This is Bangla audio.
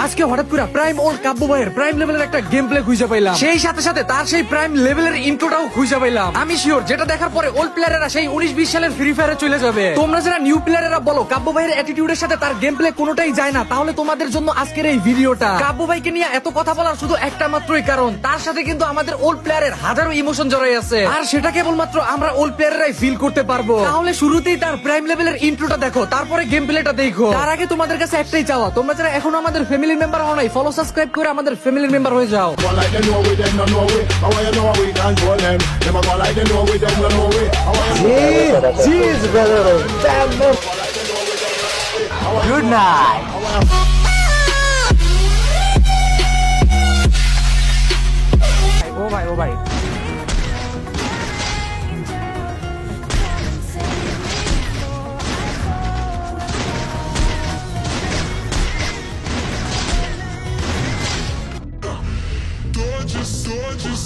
আজকে হঠাৎ করে প্রাইম ওল্ড কাব্য ভাইয়ের প্রাইম লেভেলের একটা গেম প্লে খুঁজে পাইলাম, সেই সাথে সাথে তার সেই প্রাইম লেভেলের ইন্ট্রোটাও খুঁজে পাইলাম। আমি শিওর যেটা দেখার পরে ওল্ড প্লেয়ারেরা সেই 19-20 সালের ফ্রি ফায়ারে চলে যাবে। তোমরা যারা নিউ প্লেয়ারেরা বলো কাব্য ভাইয়ের অ্যাটিটিউডের সাথে তার গেম প্লে কোনোটাই যায় না, তাহলে তোমাদের জন্য আজকের এই ভিডিওটা। কাব্য ভাইকে নিয়ে এত কথা বলার শুধু একটা মাত্রই কারণ, তার সাথে কিন্তু আমাদের ওল্ড প্লেয়ারের হাজারো ইমোশন জড়াই আছে, আর সেটা কেবলমাত্র আমরা ওল্ড প্লেয়াররাই ফিল করতে পারবো। তাহলে শুরুতেই তার প্রাইম লেভেলের ইন্ট্রোটা দেখো, তারপরে গেম প্লেটা দেখো। তার আগে তোমাদের কাছে একটাই চাওয়া, তোমরা যারা এখনো আমাদের ফ্যামিলির মেম্বার হও নাই, ফলো সাবস্ক্রাইব করে আমাদের ফ্যামিলির মেম্বার হয়ে যাও। Like they know we, them no know we. How you know we control them? Them a go like they know we, them no know we. Jeez, brother. Damn, man. Good night. ও ভাই ও ভাই, Gorgeous, gorgeous,